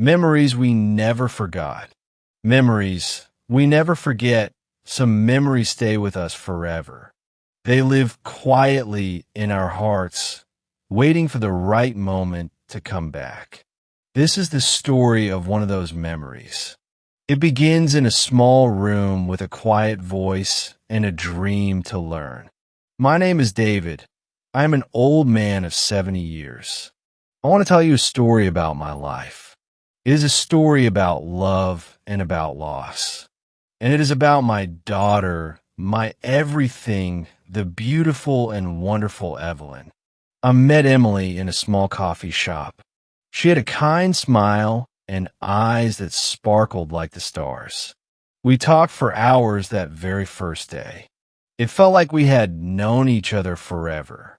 Memories we never forgot. Memories we never forget. Some memories stay with us forever. They live quietly in our hearts, waiting for the right moment to come back. This is the story of one of those memories. It begins in a small room with a quiet voice and a dream to learn. My name is David. I am an old man of 70 years. I want to tell you a story about my life. It is a story about love and about loss. And it is about my daughter, my everything, the beautiful and wonderful Evelyn. I met Emily in a small coffee shop. She had a kind smile and eyes that sparkled like the stars. We talked for hours that very first day. It felt like we had known each other forever.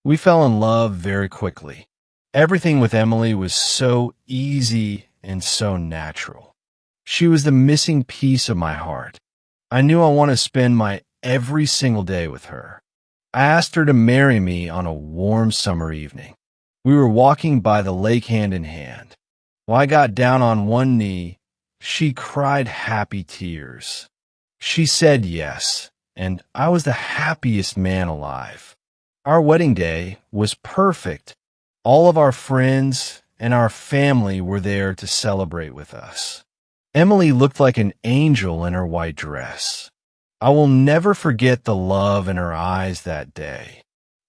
We fell in love very quickly. Everything with Emily was so easy and so natural. She was the missing piece of my heart. I knew I wanted to spend my every single day with her. I asked her to marry me on a warm summer evening. We were walking by the lake hand in hand. While I got down on one knee, she cried happy tears. She said yes, and I was the happiest man alive. Our wedding day was perfect. All of our friends and our family were there to celebrate with us. Emily looked like an angel in her white dress. I will never forget the love in her eyes that day.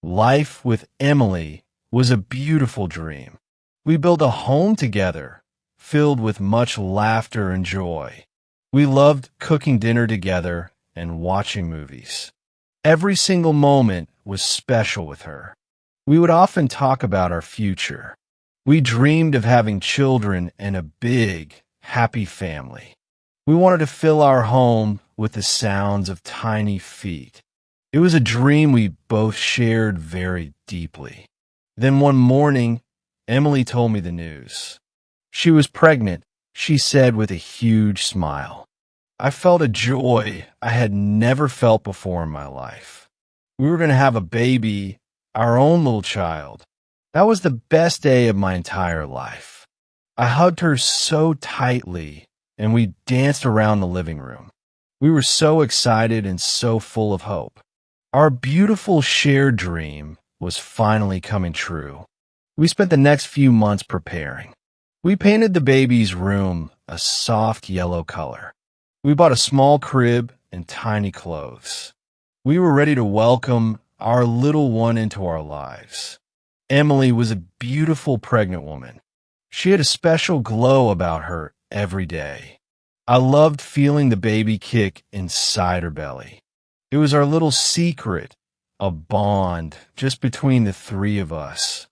Life with Emily was a beautiful dream. We built a home together, filled with much laughter and joy. We loved cooking dinner together and watching movies. Every single moment was special with her. We would often talk about our future. We dreamed of having children and a big, happy family. We wanted to fill our home with the sounds of tiny feet. It was a dream we both shared very deeply. Then one morning, Emily told me the news. She was pregnant, she said with a huge smile. I felt a joy I had never felt before in my life. We were going to have a baby, our own little child. That was the best day of my entire life. I hugged her so tightly, and we danced around the living room. We were so excited and so full of hope. Our beautiful shared dream was finally coming true. We spent the next few months preparing. We painted the baby's room a soft yellow color. We bought a small crib and tiny clothes. We were ready to welcome our little one into our lives. Emily was a beautiful pregnant woman. She had a special glow about her every day. I loved feeling the baby kick inside her belly. It was our little secret, a bond just between the three of us.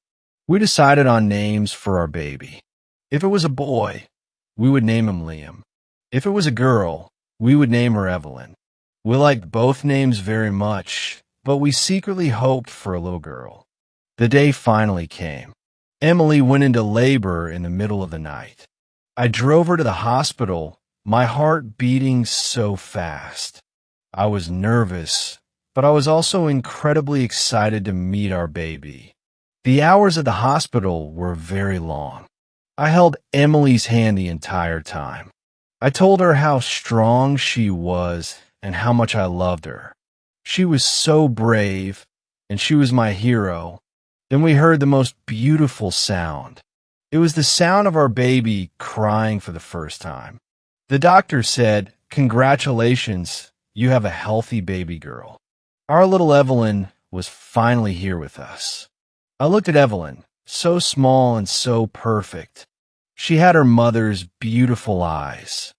We decided on names for our baby. If it was a boy, we would name him Liam. If it was a girl, we would name her Evelyn. We liked both names very much, but we secretly hoped for a little girl. The day finally came. Emily went into labor in the middle of the night. I drove her to the hospital, my heart beating so fast. I was nervous, but I was also incredibly excited to meet our baby. The hours at the hospital were very long. I held Emily's hand the entire time. I told her how strong she was and how much I loved her. She was so brave, and she was my hero. Then we heard the most beautiful sound. It was the sound of our baby crying for the first time. The doctor said, "Congratulations, you have a healthy baby girl." Our little Evelyn was finally here with us. I looked at Evelyn, so small and so perfect. She had her mother's beautiful eyes.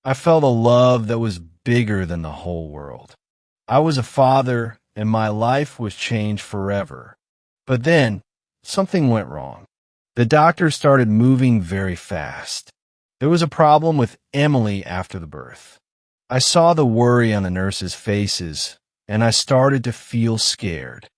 I felt a love that was bigger than the whole world. I was a father, and my life was changed forever. But then, something went wrong. The doctor started moving very fast. There was a problem with Emily after the birth. I saw the worry on the nurses' faces, and I started to feel scared.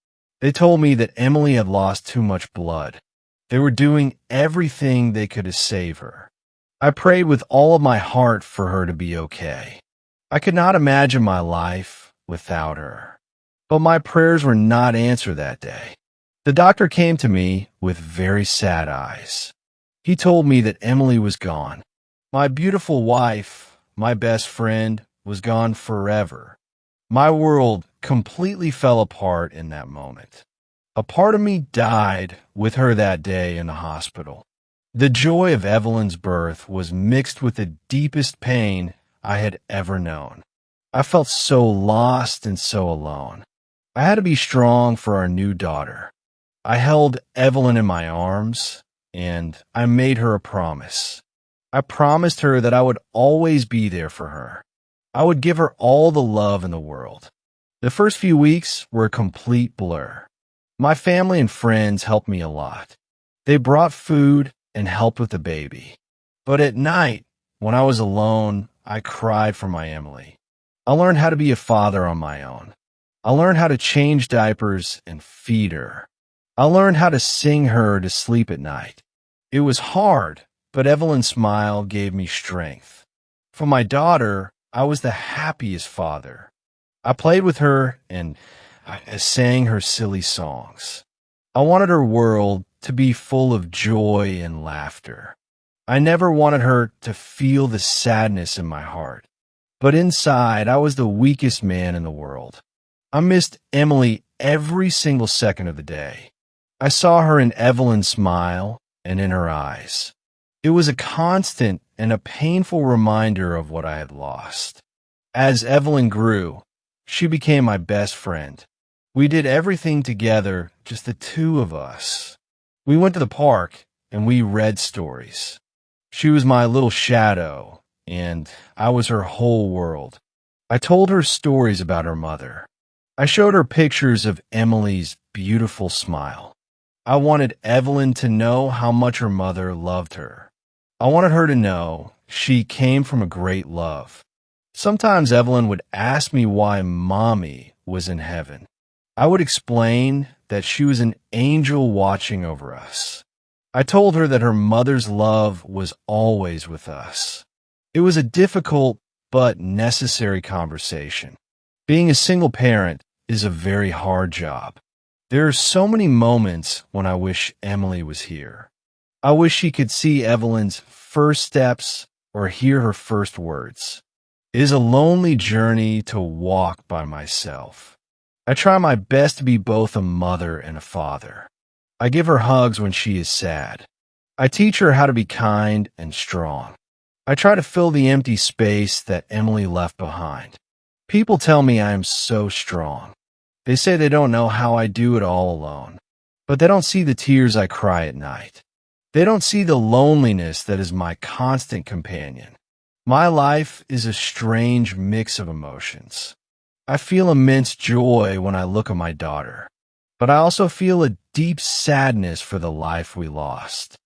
They told me that Emily had lost too much blood. They were doing everything they could to save her. I prayed with all of my heart for her to be okay. I could not imagine my life without her. But my prayers were not answered that day. The doctor came to me with very sad eyes. He told me that Emily was gone. My beautiful wife, my best friend, was gone forever. My world completely fell apart in that moment. A part of me died with her that day in the hospital. The joy of Evelyn's birth was mixed with the deepest pain I had ever known. I felt so lost and so alone. I had to be strong for our new daughter. I held Evelyn in my arms, and I made her a promise. I promised her that I would always be there for her. I would give her all the love in the world. The first few weeks were a complete blur. My family and friends helped me a lot. They brought food and helped with the baby. But at night, when I was alone, I cried for my Emily. I learned how to be a father on my own. I learned how to change diapers and feed her. I learned how to sing her to sleep at night. It was hard, but Evelyn's smile gave me strength. For my daughter, I was the happiest father. I played with her and I sang her silly songs. I wanted her world to be full of joy and laughter. I never wanted her to feel the sadness in my heart. But inside, I was the weakest man in the world. I missed Emily every single second of the day. I saw her in Evelyn's smile and in her eyes. It was a constant and a painful reminder of what I had lost. As Evelyn grew, she became my best friend. We did everything together, just the two of us. We went to the park and we read stories. She was my little shadow, and I was her whole world. I told her stories about her mother. I showed her pictures of Emily's beautiful smile. I wanted Evelyn to know how much her mother loved her. I wanted her to know she came from a great love. Sometimes Evelyn would ask me why Mommy was in heaven. I would explain that she was an angel watching over us. I told her that her mother's love was always with us. It was a difficult but necessary conversation. Being a single parent is a very hard job. There are so many moments when I wish Emily was here. I wish she could see Evelyn's first steps or hear her first words. It is a lonely journey to walk by myself. I try my best to be both a mother and a father. I give her hugs when she is sad. I teach her how to be kind and strong. I try to fill the empty space that Emily left behind. People tell me I am so strong. They say they don't know how I do it all alone. But they don't see the tears I cry at night. They don't see the loneliness that is my constant companion. My life is a strange mix of emotions. I feel immense joy when I look at my daughter, but I also feel a deep sadness for the life we lost.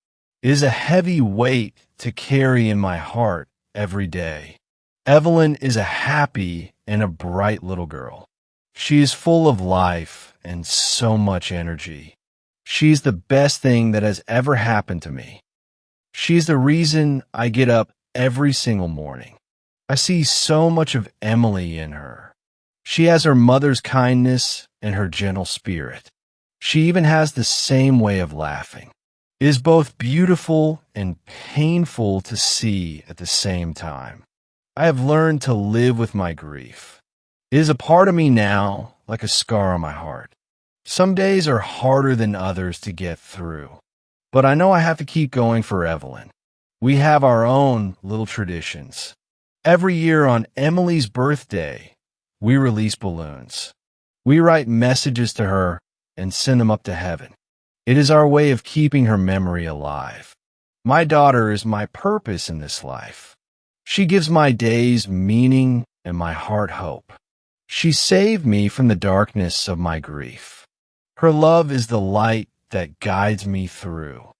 It is a heavy weight to carry in my heart every day. Evelyn is a happy and a bright little girl. She is full of life and so much energy. She's the best thing that has ever happened to me. She's the reason I get up every single morning. I see so much of Emily in her. She has her mother's kindness and her gentle spirit. She even has the same way of laughing. It is both beautiful and painful to see at the same time. I have learned to live with my grief. It is a part of me now, like a scar on my heart. Some days are harder than others to get through, but I know I have to keep going for Evelyn. We have our own little traditions. Every year on Emily's birthday, we release balloons. We write messages to her and send them up to heaven. It is our way of keeping her memory alive. My daughter is my purpose in this life. She gives my days meaning and my heart hope. She saved me from the darkness of my grief. Her love is the light that guides me through.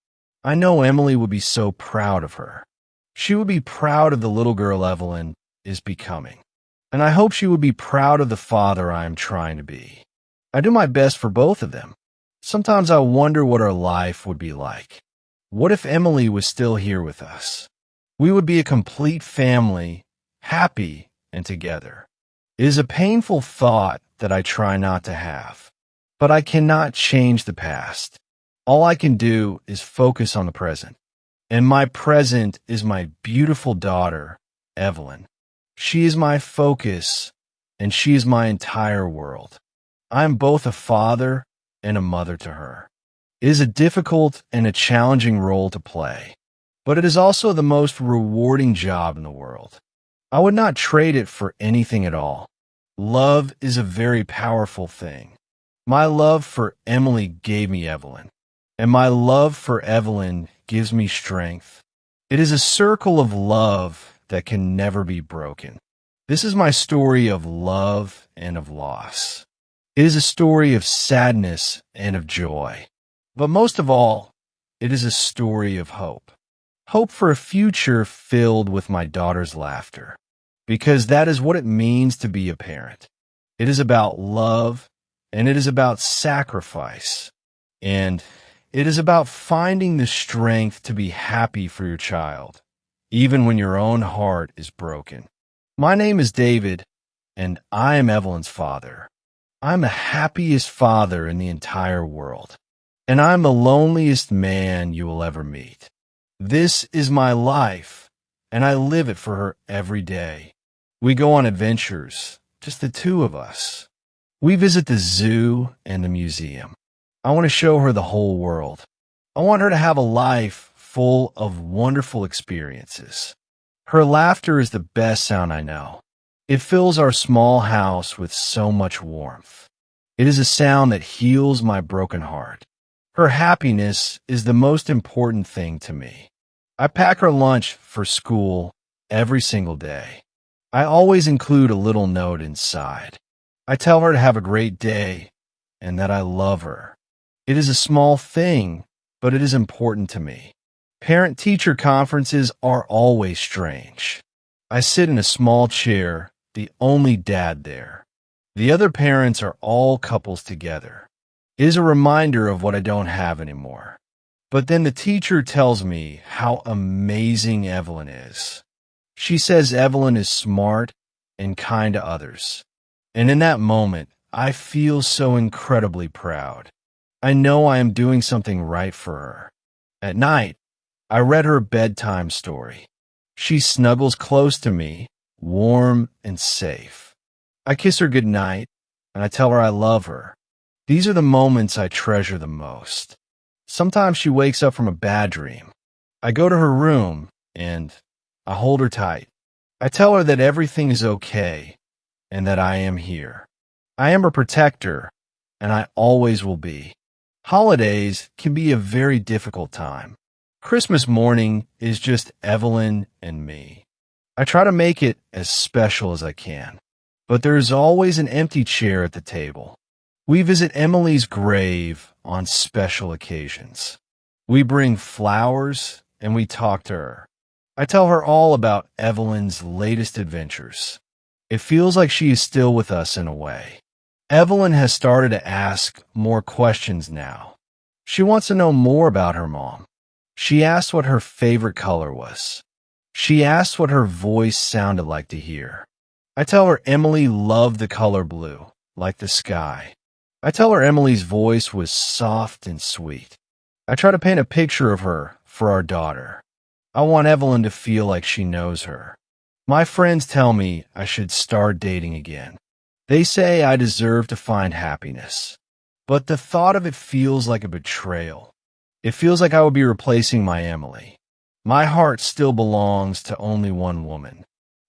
I know Emily would be so proud of her. She would be proud of the little girl Evelyn is becoming. And I hope she would be proud of the father I am trying to be. I do my best for both of them. Sometimes I wonder what our life would be like. What if Emily was still here with us? We would be a complete family, happy and together. It is a painful thought that I try not to have. But I cannot change the past. All I can do is focus on the present. And my present is my beautiful daughter, Evelyn. She is my focus, and she is my entire world. I am both a father and a mother to her. It is a difficult and a challenging role to play, but it is also the most rewarding job in the world. I would not trade it for anything at all. Love is a very powerful thing. My love for Emily gave me Evelyn, and my love for Evelyn gives me strength. It is a circle of love that can never be broken. This is my story of love and of loss. It is a story of sadness and of joy. But most of all, it is a story of hope. Hope for a future filled with my daughter's laughter. Because that is what it means to be a parent. It is about love, and it is about sacrifice. And it is about finding the strength to be happy for your child, even when your own heart is broken. My name is David, and I am Evelyn's father. I'm the happiest father in the entire world, and I'm the loneliest man you will ever meet. This is my life, and I live it for her every day. We go on adventures, just the two of us. We visit the zoo and the museum. I want to show her the whole world. I want her to have a life full of wonderful experiences. Her laughter is the best sound I know. It fills our small house with so much warmth. It is a sound that heals my broken heart. Her happiness is the most important thing to me. I pack her lunch for school every single day. I always include a little note inside. I tell her to have a great day and that I love her. It is a small thing, but it is important to me. Parent-teacher conferences are always strange. I sit in a small chair, the only dad there. The other parents are all couples together. It is a reminder of what I don't have anymore. But then the teacher tells me how amazing Evelyn is. She says Evelyn is smart and kind to others. And in that moment, I feel so incredibly proud. I know I am doing something right for her. At night, I read her a bedtime story. She snuggles close to me, warm and safe. I kiss her goodnight, and I tell her I love her. These are the moments I treasure the most. Sometimes she wakes up from a bad dream. I go to her room, and I hold her tight. I tell her that everything is okay, and that I am here. I am her protector, and I always will be. Holidays can be a very difficult time. Christmas morning is just Evelyn and me. I try to make it as special as I can, but there is always an empty chair at the table. We visit Emily's grave on special occasions. We bring flowers and we talk to her. I tell her all about Evelyn's latest adventures. It feels like she is still with us in a way. Evelyn has started to ask more questions now. She wants to know more about her mom. She asked what her favorite color was. She asked what her voice sounded like to hear. I tell her Emily loved the color blue, like the sky. I tell her Emily's voice was soft and sweet. I try to paint a picture of her for our daughter. I want Evelyn to feel like she knows her. My friends tell me I should start dating again. They say I deserve to find happiness. But the thought of it feels like a betrayal. It feels like I would be replacing my Emily. My heart still belongs to only one woman.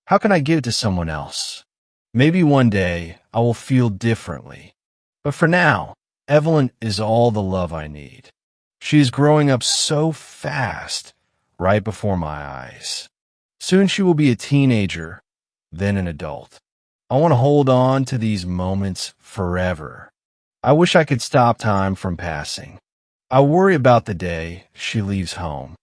How can I give it to someone else? Maybe one day I will feel differently. But for now, Evelyn is all the love I need. She is growing up so fast, right before my eyes. Soon she will be a teenager, then an adult. I want to hold on to these moments forever. I wish I could stop time from passing. I worry about the day she leaves home.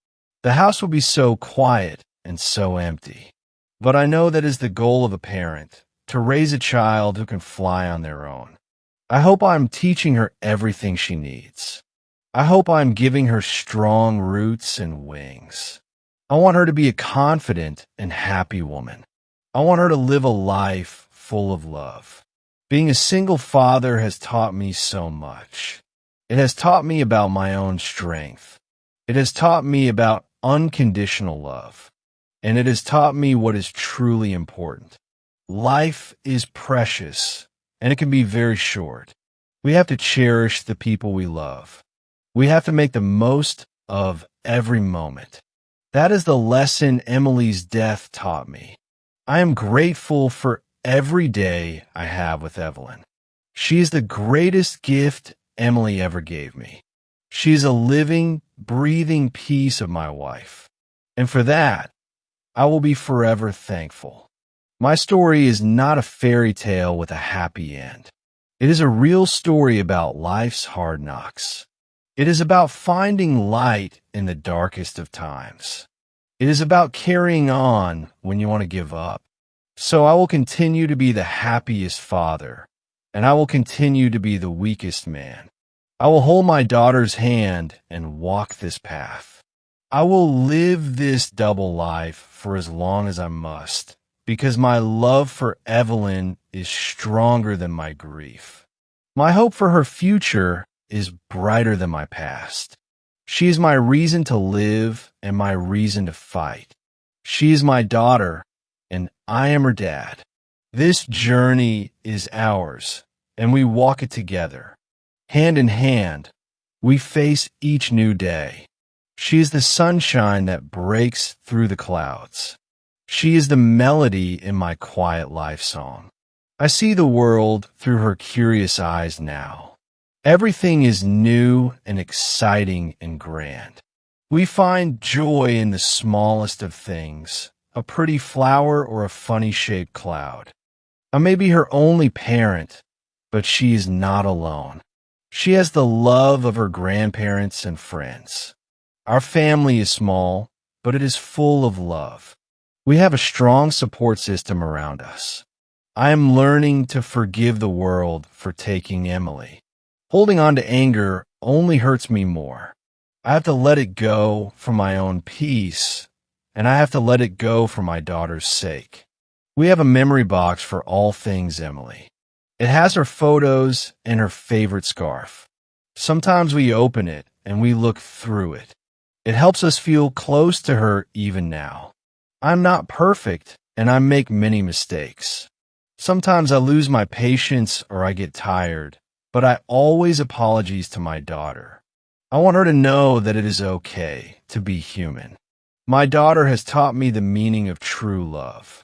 The house will be so quiet and so empty. But I know that is the goal of a parent, to raise a child who can fly on their own. I hope I'm teaching her everything she needs. I hope I'm giving her strong roots and wings. I want her to be a confident and happy woman. I want her to live a life full of love. Being a single father has taught me so much. It has taught me about my own strength. It has taught me about unconditional love, and it has taught me what is truly important. Life is precious, and it can be very short. We have to cherish the people we love. We have to make the most of every moment. That is the lesson Emily's death taught me. I am grateful for every day I have with Evelyn. She is the greatest gift Emily ever gave me. She is a living, breathing piece of my wife. And for that, I will be forever thankful. My story is not a fairy tale with a happy end. It is a real story about life's hard knocks. It is about finding light in the darkest of times. It is about carrying on when you want to give up. So I will continue to be the happiest father, and I will continue to be the weakest man. I will hold my daughter's hand and walk this path. I will live this double life for as long as I must, because my love for Evelyn is stronger than my grief. My hope for her future is brighter than my past. She is my reason to live and my reason to fight. She is my daughter, and I am her dad. This journey is ours, and we walk it together. Hand in hand, we face each new day. She is the sunshine that breaks through the clouds. She is the melody in my quiet life song. I see the world through her curious eyes now. Everything is new and exciting and grand. We find joy in the smallest of things, a pretty flower or a funny-shaped cloud. I may be her only parent, but she is not alone. She has the love of her grandparents and friends. Our family is small, but it is full of love. We have a strong support system around us. I am learning to forgive the world for taking Emily. Holding on to anger only hurts me more. I have to let it go for my own peace, and I have to let it go for my daughter's sake. We have a memory box for all things Emily. It has her photos and her favorite scarf. Sometimes we open it and we look through it. It helps us feel close to her even now. I'm not perfect, and I make many mistakes. Sometimes I lose my patience or I get tired, but I always apologize to my daughter. I want her to know that it is okay to be human. My daughter has taught me the meaning of true love.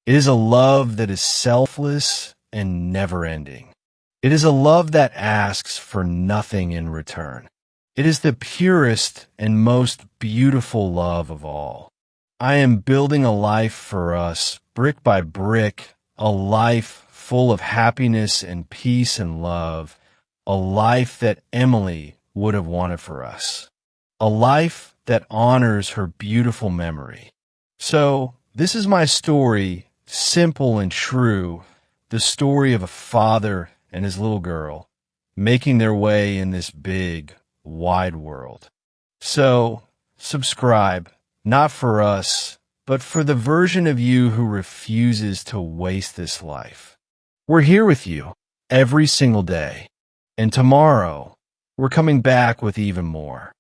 It is a love that is selfless and never-ending. It is a love that asks for nothing in return. It is the purest and most beautiful love of all. I am building a life for us, brick by brick, a life full of happiness and peace and love, a life that Emily would have wanted for us, a life that honors her beautiful memory. So, this is my story, simple and true, the story of a father and his little girl making their way in this big, wide world. So, subscribe, not for us, but for the version of you who refuses to waste this life. We're here with you every single day. And tomorrow, we're coming back with even more.